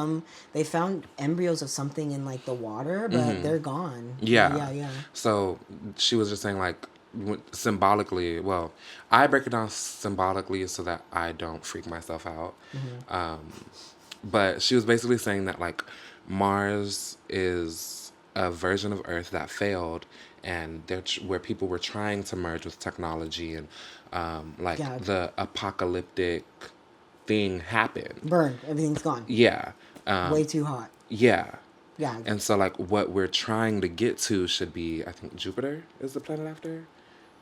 S2: they found embryos of something in like the water, but they're gone.
S1: Yeah.
S2: Yeah.
S1: So she was just saying like symbolically. Well, I break it down symbolically so that I don't freak myself out. But she was basically saying that like Mars is a version of Earth that failed, and where people were trying to merge with technology, and like
S2: Yeah.
S1: the apocalyptic thing happened.
S2: Burn. Everything's gone.
S1: Yeah.
S2: Way too hot.
S1: Yeah.
S2: Yeah.
S1: And so, like, what we're trying to get to should be, I think, Jupiter is the planet after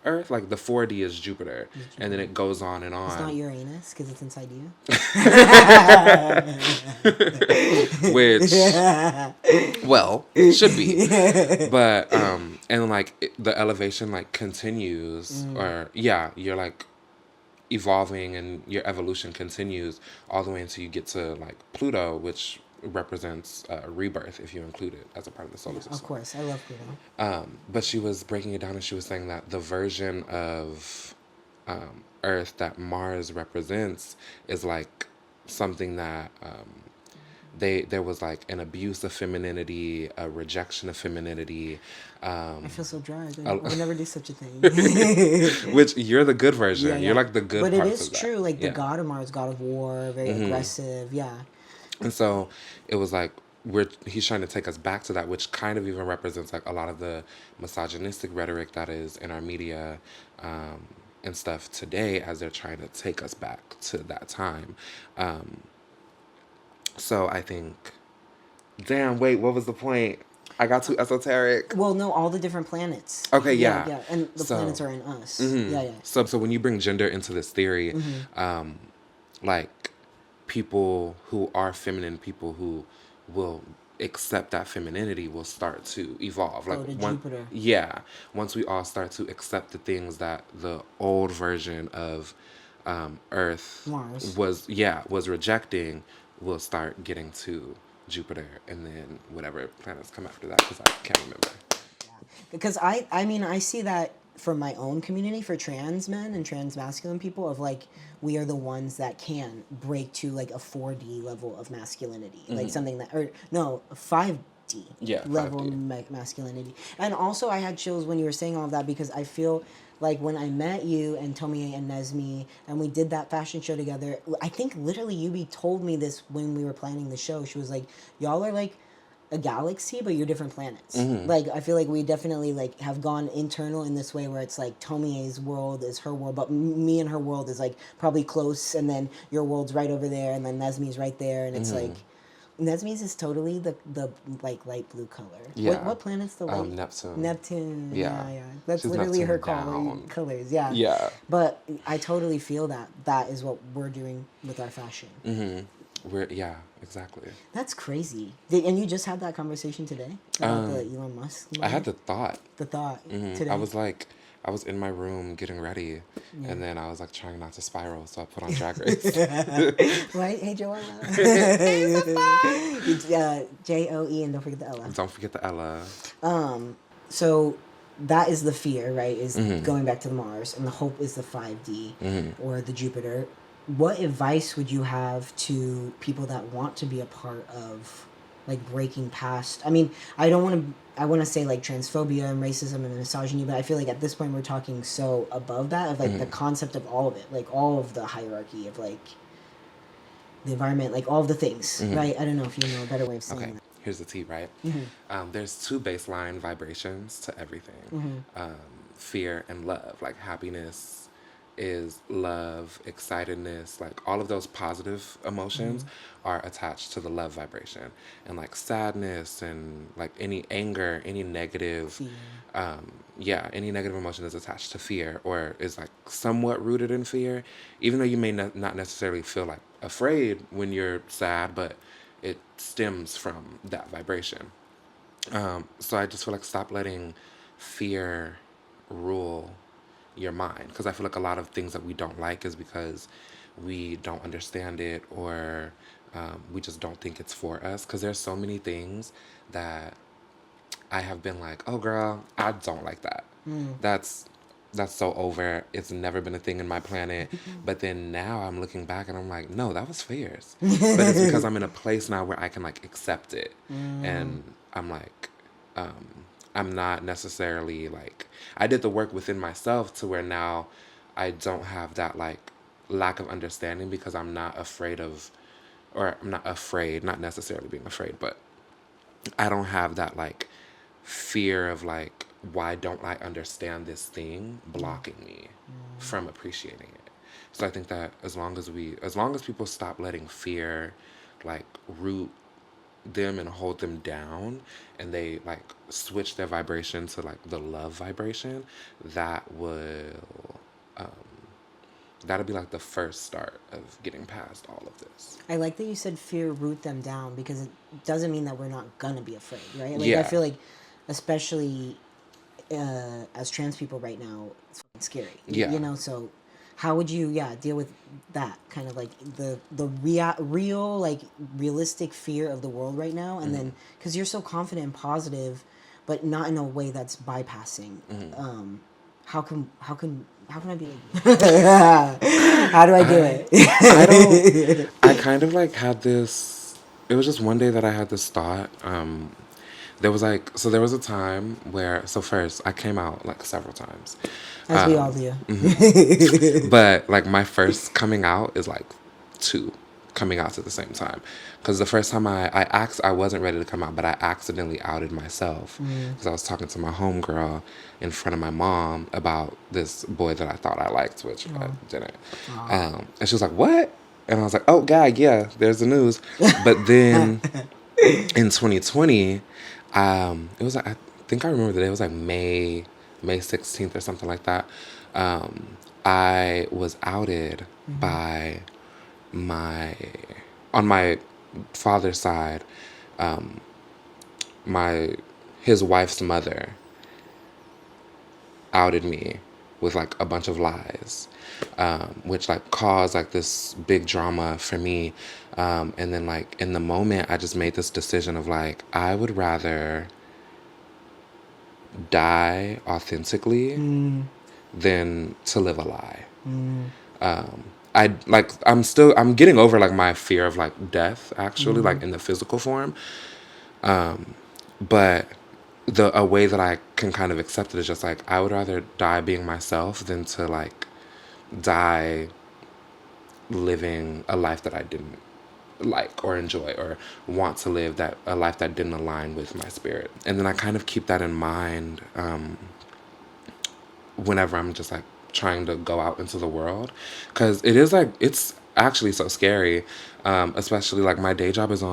S1: Earth. Like, the 4D is Jupiter. And then it goes on and on.
S2: It's not Uranus because it's inside you.
S1: Which, well, should be. But, and, like, the elevation, like, continues. Or, yeah, you're, like, evolving and your evolution continues all the way until you get to, like, Pluto, which represents rebirth if you include it as a part of the solar system.
S2: Of course, I love Pluto.
S1: But she was breaking it down and she was saying that the version of Earth that Mars represents is like something that there was like an abuse of femininity, a rejection of femininity.
S2: I feel so dry. I would never do such a thing.
S1: Which you're the good version.
S2: Yeah, yeah.
S1: You're like the good
S2: But it
S1: parts
S2: is
S1: of that.
S2: true. Like the
S1: Yeah.
S2: god of Mars, god of war, very aggressive. Yeah.
S1: And so it was like he's trying to take us back to that, which kind of even represents like a lot of the misogynistic rhetoric that is in our media and stuff today, as they're trying to take us back to that time. So I think, damn, wait, what was the point? I got too esoteric.
S2: Well, no, all the different planets.
S1: Okay, yeah.
S2: Yeah, and the
S1: So-
S2: planets are in us. Yeah, yeah.
S1: So when you bring gender into this theory, like people who are feminine, people who will accept that femininity will start to evolve. Like
S2: to Jupiter.
S1: Yeah, once we all start to accept the things that the old version of Earth
S2: Mars.
S1: was rejecting, we'll start getting to Jupiter, and then whatever planets come after that, because I can't remember.
S2: Because I mean, I see that from my own community for trans men and trans masculine people of like, we are the ones that can break to like a 4D level of masculinity. Like something that, or no, a 5D
S1: Yeah,
S2: level
S1: 5D.
S2: masculinity. And also I had chills when you were saying all of that because I feel like when I met you and Tomie and Nesmi and we did that fashion show together, I think literally Yubi told me this when we were planning the show. She was like, y'all are like a galaxy, but you're different planets. Like I feel like we definitely like have gone internal in this way where it's like Tomie's world is her world, but me and her world is like probably close, and then your world's right over there, and then Nesmi's right there, and it's like Nesmi's is totally the like light blue color.
S1: Yeah.
S2: What planet's the light?
S1: Neptune.
S2: Neptune.
S1: Yeah.
S2: Yeah. That's
S1: She's
S2: literally her
S1: Neptune down.
S2: colors. Yeah.
S1: Yeah.
S2: But I totally feel that is what we're doing with our fashion.
S1: Yeah, exactly.
S2: That's crazy. And you just had that conversation today about the Elon Musk?
S1: I had the thought.
S2: the thought today.
S1: I was in my room getting ready, and then I was like trying not to spiral, so I put on Drag Race.
S2: Right? Hey, Joella. Joe, and don't forget the Ella.
S1: Don't forget the Ella.
S2: So that is the fear, right? Is going back to the Mars, and the hope is the 5D or the Jupiter. What advice would you have to people that want to be a part of like breaking past? I mean, I want to say like transphobia and racism and misogyny, but I feel like at this point we're talking so above that of like the concept of all of it, like all of the hierarchy of like the environment, like all of the things, right? I don't know if you know a better way of saying
S1: Okay,
S2: that.
S1: here's the tea, right? There's two baseline vibrations to everything. Fear and love. Like happiness is love, excitedness, like all of those positive emotions are attached to the love vibration. And like sadness and like any anger, any negative, any negative emotion is attached to fear or is like somewhat rooted in fear, even though you may not necessarily feel like afraid when you're sad, but it stems from that vibration. So I just feel like stop letting fear rule your mind, because I feel like a lot of things that we don't like is because we don't understand it or we just don't think it's for us, because there's so many things that I have been like, oh girl, I don't like that. That's so over. It's never been a thing in my planet. But then now I'm looking back and I'm like, no, that was fierce. But it's because I'm in a place now where I can like accept it. And I'm like, I'm not necessarily like, I did the work within myself to where now I don't have that like lack of understanding, because I'm not afraid of, or I'm not afraid, not necessarily being afraid, but I don't have that like fear of like, why don't I understand this thing blocking me from appreciating it. So I think that as long as people stop letting fear like root them and hold them down, and they like switch their vibration to like the love vibration, that will um, that'll be like the first start of getting past all of this.
S2: I like that you said fear root them down, because it doesn't mean that we're not gonna be afraid, right? Like I
S1: Yeah.
S2: feel like, especially as trans people right now, it's fucking scary.
S1: Yeah.
S2: You know, so how would you, deal with that kind of like the real like realistic fear of the world right now, and then because you're so confident and positive, but not in a way that's bypassing. How can I be like, how do I do it?
S1: I don't. I kind of like had this. It was just one day that I had this thought. There was like, so there was a time where, so first I came out like several times.
S2: As we all do.
S1: But like my first coming out is like two coming out at the same time. Because the first time I wasn't ready to come out, but I accidentally outed myself. Because I was talking to my homegirl in front of my mom about this boy that I thought I liked, which I didn't. And she was like, "What?" And I was like, "Oh, God, yeah, there's the news." But then in 2020, it was like, I think I remember the day, it was like May 16th or something like that. I was outed by on my father's side, his wife's mother outed me with like a bunch of lies, which like caused like this big drama for me. And then like in the moment, I just made this decision of like, I would rather die authentically than to live a lie. I'm getting over like my fear of like death, actually, like in the physical form. But a way that I can kind of accept it is just like, I would rather die being myself than to like die living a life that I didn't like or enjoy or want to live, that a life that didn't align with my spirit. And then I kind of keep that in mind whenever I'm just like trying to go out into the world, because it is like, it's actually so scary, especially like my day job is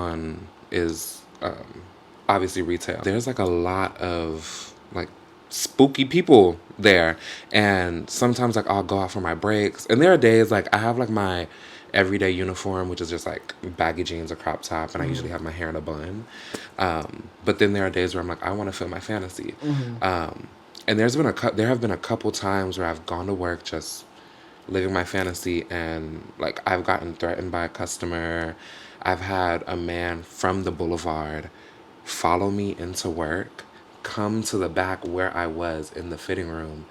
S1: obviously retail. There's like a lot of like spooky people there, and sometimes like I'll go out for my breaks, and there are days like I have like my everyday uniform, which is just like baggy jeans, a crop top, and I usually have my hair in a bun. But then there are days where I'm like, I want to feel my fantasy. And there have been a couple times where I've gone to work just living my fantasy, and like I've gotten threatened by a customer. I've had a man from the boulevard follow me into work, come to the back where I was in the fitting room,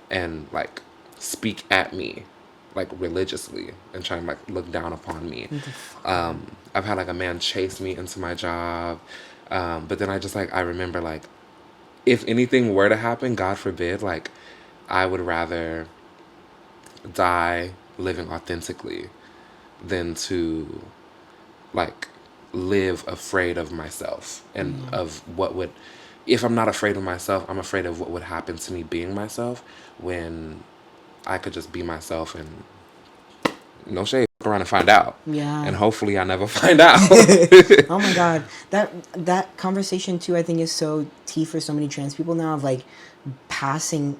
S1: and like speak at me like religiously and try and like look down upon me. I've had like a man chase me into my job. But then I remember like, if anything were to happen, God forbid, like I would rather die living authentically than to like live afraid of myself and of what would, if I'm not afraid of myself, I'm afraid of what would happen to me being myself, when I could just be myself and no shade, fuck around and find out.
S2: Yeah.
S1: And hopefully I never find out.
S2: Oh my God, that conversation too, I think, is so tea for so many trans people now, of like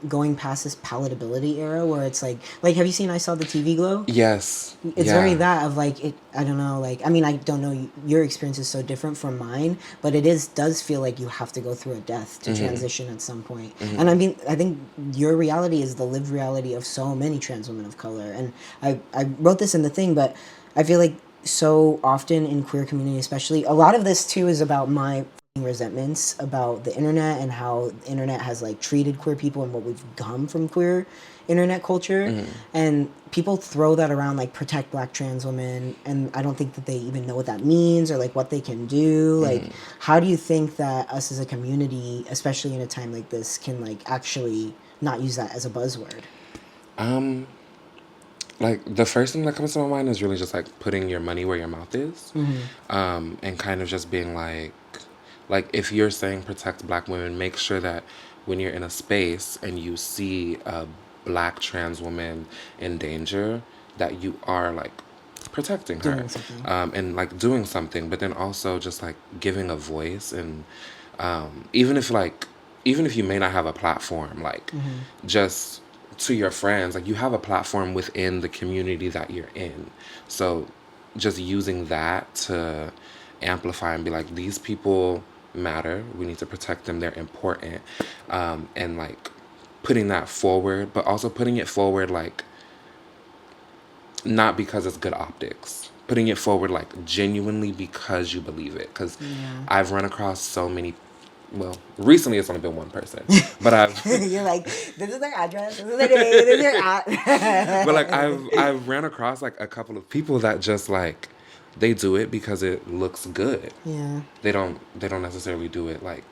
S2: going past this palatability era where it's like have you seen I Saw the TV Glow?
S1: Yes.
S2: It's
S1: yeah.
S2: very that of like, it, I don't know, like, I mean, I don't know, your experience is so different from mine, but does feel like you have to go through a death to transition at some point. And I mean, I think your reality is the lived reality of so many trans women of color. And I wrote this in the thing, but I feel like so often in queer community especially, a lot of this too is about my resentments about the internet and how the internet has like treated queer people and what we've come from queer internet culture. And people throw that around like protect black trans women, and I don't think that they even know what that means or like what they can do. Like, how do you think that us as a community, especially in a time like this, can like actually not use that as a buzzword?
S1: Like the first thing that comes to my mind is really just like putting your money where your mouth is. And kind of just being like, like if you're saying protect black women, make sure that when you're in a space and you see a black trans woman in danger, that you are like protecting her,
S2: Doing something.
S1: and like doing something, but then also just like giving a voice. And even if like, even if you may not have a platform, like just to your friends, like you have a platform within the community that you're in. So just using that to amplify and be like, these people matter, we need to protect them, they're important. And like putting that forward, but also putting it forward like not because it's good optics, putting it forward like genuinely because you believe it. Because
S2: Yeah.
S1: I've run across so many, well, recently it's only been one person, but I've
S2: You're like, this is their address, this is their name, this is their
S1: but like
S2: at.
S1: I've ran across like a couple of people that just like they do it because it looks good.
S2: Yeah.
S1: They don't necessarily do it like,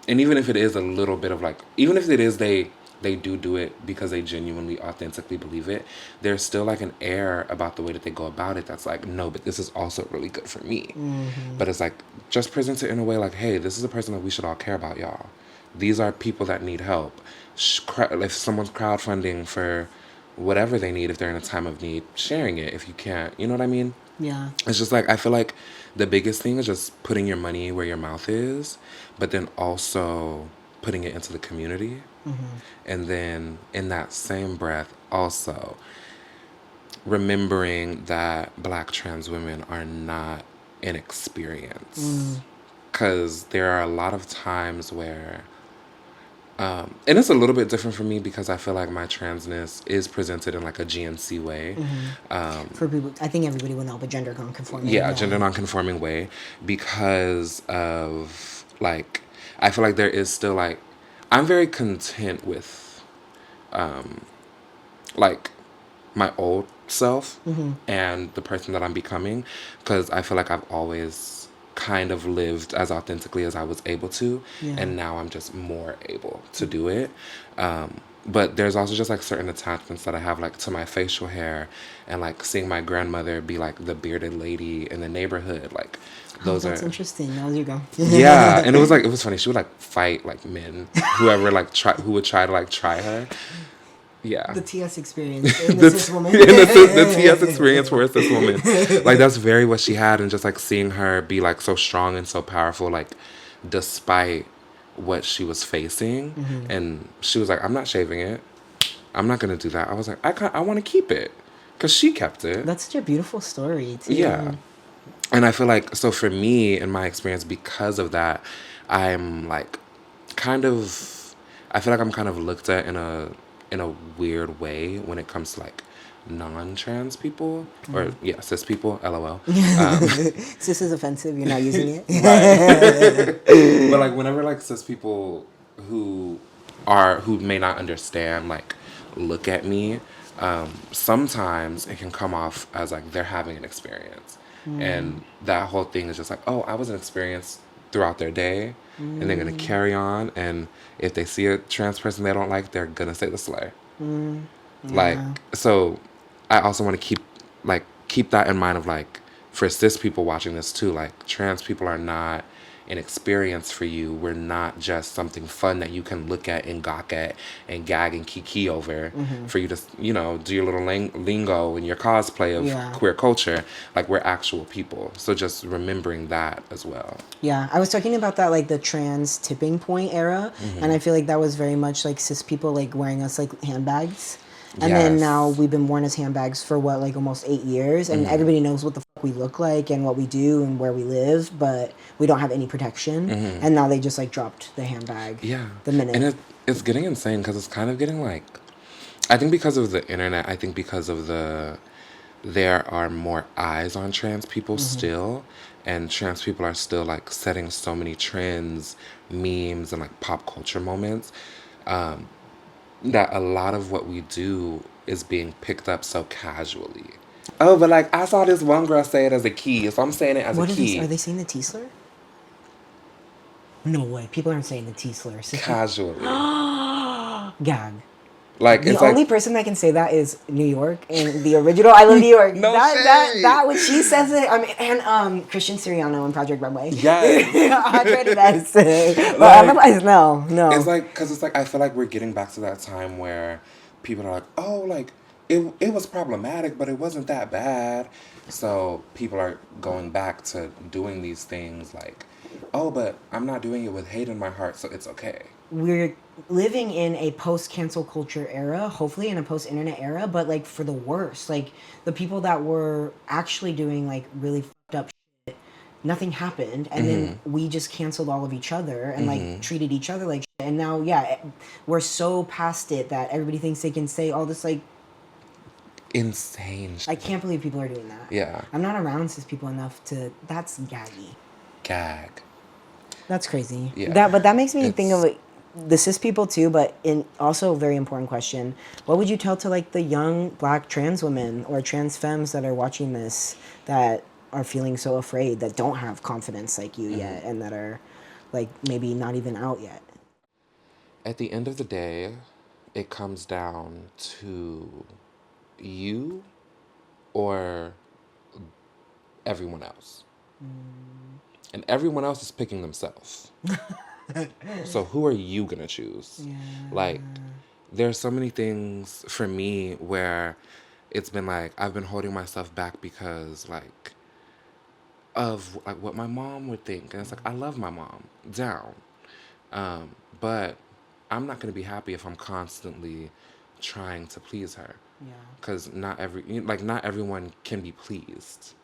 S1: and even if it is a little bit of like, even if it is they do it because they genuinely authentically believe it, there's still like an air about the way that they go about it that's like, no, but this is also really good for me. But it's like, just present it in a way like, hey, this is a person that we should all care about, y'all. These are people that need help. If someone's crowdfunding for whatever they need, if they're in a time of need, sharing it. If you can't, you know what I mean?
S2: Yeah.
S1: It's just like, I feel like the biggest thing is just putting your money where your mouth is, but then also putting it into the community. And then in that same breath, also remembering that black trans women are not inexperienced. Because there are a lot of times where, and it's a little bit different for me because I feel like my transness is presented in like a GNC way.
S2: For people, I think everybody will know, but gender nonconforming.
S1: Yeah, gender nonconforming way, because of like, I feel like there is still like, I'm very content with like my old self and the person that I'm becoming, because I feel like I've always kind of lived as authentically as I was able to, and now I'm just more able to do it. But there's also just like certain attachments that I have like to my facial hair, and like seeing my grandmother be like the bearded lady in the neighborhood, like those
S2: That's
S1: are
S2: interesting. Now you go.
S1: yeah. And it was funny, she would like fight like men, whoever like who would try to like try her. Yeah.
S2: The TS experience in
S1: the,
S2: the cis woman.
S1: the TS experience for a cis woman. Like that's very what she had, and just like seeing her be like so strong and so powerful, like despite what she was facing. And she was like, I'm not shaving it. I'm not gonna do that. I was like, I want to keep it, because she kept it.
S2: That's such a beautiful story too.
S1: Yeah. And I feel like, so for me, in my experience, because of that, I'm like kind of, I feel like I'm kind of looked at in a weird way when it comes to like non-trans people, or yeah, cis people, LOL.
S2: Cis is offensive. You're not using it.
S1: But like whenever like cis people who who may not understand like look at me, sometimes it can come off as like they're having an experience, and that whole thing is just like, oh, I was an experience throughout their day, and they're gonna carry on, and if they see a trans person they don't like, they're gonna say the slur. Like, so I also want to keep that in mind of like, for cis people watching this too, like trans people are not an experience for you. We're not just something fun that you can look at and gawk at and gag and kiki over, for you to, you know, do your little lingo and your cosplay of queer culture. Like, we're actual people. So just remembering that as well.
S2: Yeah, I was talking about that, like the trans tipping point era, and I feel like that was very much like cis people like wearing us like handbags. And then now we've been worn as handbags for what, like almost 8 years, and everybody knows what the fuck we look like and what we do and where we live, but we don't have any protection. And now they just like dropped the handbag.
S1: Yeah.
S2: The minute.
S1: And it's getting insane, because it's kind of getting like, I think because of the internet, I think because of there are more eyes on trans people still, and trans people are still like setting so many trends, memes, and like pop culture moments, that a lot of what we do is being picked up so casually. Oh, but like I saw this one girl say it as a key, so I'm saying it as
S2: What
S1: a key.
S2: Are they saying the T slur? No way. People aren't saying the T slur.
S1: Casually.
S2: Gag.
S1: Like,
S2: The
S1: it's
S2: only
S1: like,
S2: person that can say that is New York in the original I Love New York.
S1: No
S2: that
S1: shade.
S2: that when she says it, I mean, and Christian Siriano in Project Runway.
S1: Yes.
S2: Andre the Best. But
S1: Like,
S2: otherwise, no.
S1: it's like, because it's like, I feel like we're getting back to that time where people are like, oh, like, it was problematic, but it wasn't that bad. So people are going back to doing these things like, oh, but I'm not doing it with hate in my heart, so it's okay.
S2: We're living in a post cancel culture era, hopefully in a post internet era, but like for the worst. Like the people that were actually doing like really fucked up shit, nothing happened, and then we just canceled all of each other and like treated each other like shit. And now, yeah, we're so past it that everybody thinks they can say all this like.
S1: Insane
S2: I
S1: shit.
S2: can't believe people are doing that.
S1: Yeah.
S2: I'm not around cis people enough to. That's gaggy.
S1: Gag.
S2: That's crazy.
S1: Yeah.
S2: But that makes me think of
S1: It's-
S2: the cis people too. But in also a very important question: what would you tell to like the young Black trans women or trans femmes that are watching this that are feeling so afraid, that don't have confidence like you yet, and that are like maybe not even out yet?
S1: At the end of the day, it comes down to you or everyone else. And everyone else is picking themselves. So who are you going to choose?
S2: Yeah.
S1: Like, there's so many things for me where it's been like, I've been holding myself back because, like, of like what my mom would think. And it's like, I love my mom down. But I'm not going to be happy if I'm constantly trying to please her.
S2: Yeah.
S1: Because not everyone can be pleased.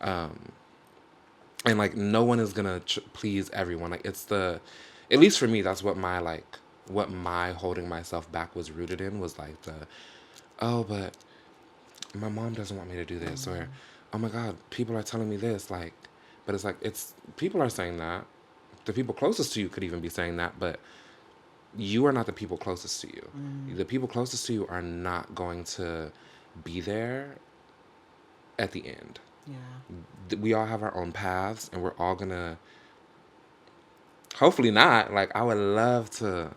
S1: And like no one is gonna please everyone. Like it's at least for me, that's what my holding myself back was rooted in, was like oh, but my mom doesn't want me to do this, or oh my god, people are telling me this, like, but it's like, it's people are saying that, the people closest to you could even be saying that, but you are not the people closest to you. The people closest to you are not going to be there at the end.
S2: Yeah.
S1: We all have our own paths, and we're all gonna, hopefully not, like, I would love to,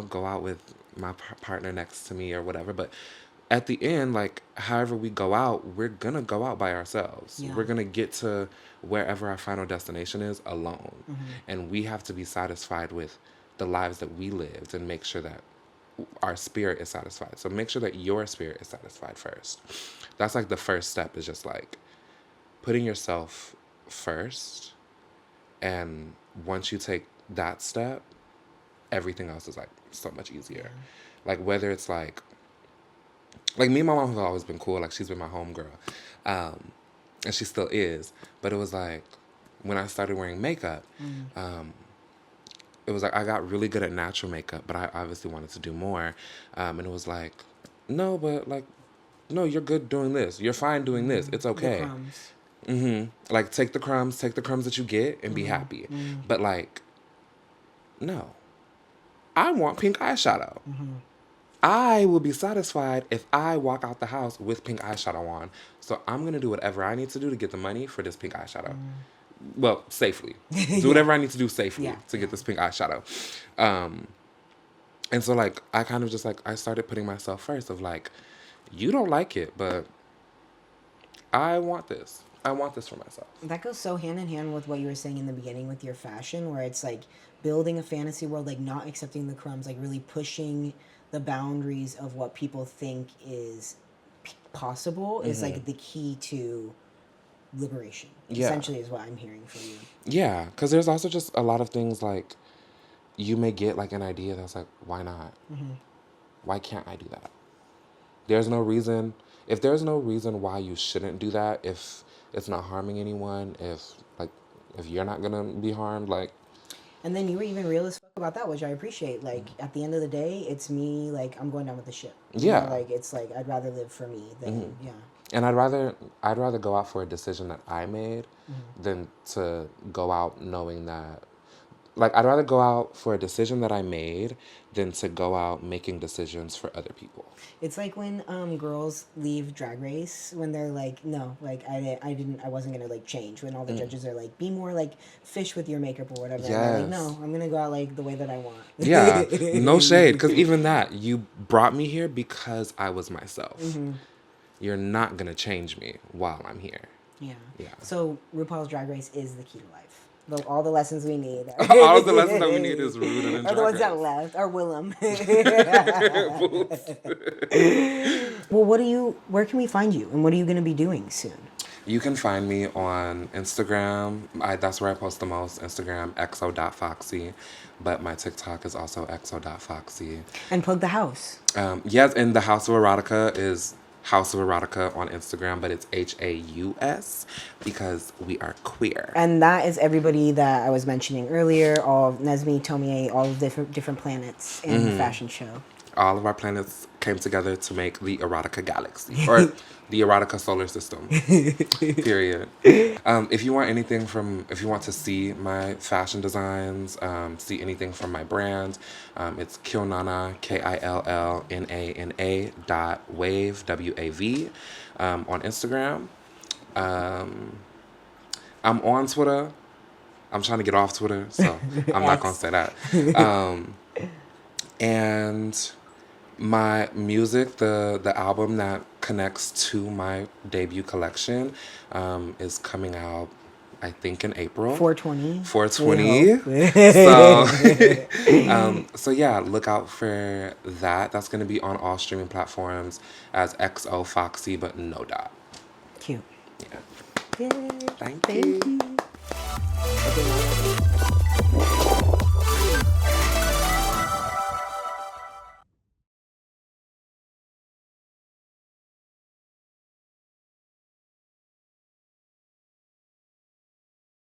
S1: go out with my partner next to me or whatever, but at the end, like, however we go out, we're gonna go out by ourselves.
S2: Yeah.
S1: We're gonna get to wherever our final destination is alone. And we have to be satisfied with the lives that we lived and make sure that our spirit is satisfied. So make sure that your spirit is satisfied first. That's like the first step, is just like putting yourself first. And once you take that step, everything else is like so much easier. Like whether it's like me and my mom have always been cool. Like she's been my homegirl, and she still is. But it was like when I started wearing makeup, it was like I got really good at natural makeup, but I obviously wanted to do more. And it was like, no, but like, no, you're good doing this. You're fine doing this. It's okay.
S2: The crumbs.
S1: Like take the crumbs that you get and be happy. But like, no, I want pink eyeshadow. I will be satisfied if I walk out the house with pink eyeshadow on. So I'm going to do whatever I need to do to get the money for this pink eyeshadow. Well, safely. Do whatever I need to do safely to get this pink eyeshadow. And so, like, I kind of just, like, I started putting myself first of, like, you don't like it, but I want this. I want this for myself.
S2: That goes so hand in hand with what you were saying in the beginning with your fashion, where it's like building a fantasy world, like not accepting the crumbs, like really pushing the boundaries of what people think is possible is like the key to liberation.
S1: Yeah.
S2: Essentially, is what I'm hearing from you.
S1: Yeah, because there's also just a lot of things, like, you may get, like, an idea that's like, why not? Why can't I do that? There's no reason. If there's no reason why you shouldn't do that, if it's not harming anyone, if you're not gonna be harmed, like.
S2: And then you were even real as fuck about that, which I appreciate. Like at the end of the day, it's me. Like I'm going down with the ship. You know, like it's like I'd rather live for me than yeah.
S1: And I'd rather go out for a decision that I made than to go out knowing that like, I'd rather go out for a decision that I made than to go out making decisions for other people.
S2: It's like when girls leave Drag Race when they're like, no, like I wasn't gonna like change. When all the judges are like, be more like fish with your makeup or whatever. And they're like,
S1: Yes.
S2: no, I'm gonna go out like the way that I want.
S1: Yeah, no shade, because even that, you brought me here because I was myself. You're not gonna change me while I'm here.
S2: Yeah.
S1: Yeah.
S2: So RuPaul's Drag Race is the key to life. All the lessons we need.
S1: All of the lessons that we need is rooted in
S2: Are
S1: Drag
S2: the ones
S1: Race.
S2: that left. Or Willem. Well, where can we find you? And what are you going to be doing soon?
S1: You can find me on Instagram. That's where I post the most. Instagram, exo.foxy. But my TikTok is also exo.foxy.
S2: And plug the house.
S1: Yes, and the House of Erotica is House of Erotica on Instagram, but it's HAUS because we are queer.
S2: And that is everybody that I was mentioning earlier, all of Nesmi, Tomie, all of different planets in the fashion show.
S1: All of our planets came together to make the Erotica galaxy, or the Erotica solar system. Period. If you want to see my fashion designs, see anything from my brand, it's Killnana, KILLNANA .wave, WAV, on Instagram. I'm on Twitter. I'm trying to get off Twitter, so I'm not gonna say that. And my music, the album that connects to my debut collection, is coming out, I think, in April.
S2: 420.
S1: 420. So yeah, look out for that. That's gonna be on all streaming platforms as XO Foxy, but no dot.
S2: Cute.
S1: Yeah.
S2: Yay.
S1: Thank you.
S2: Okay,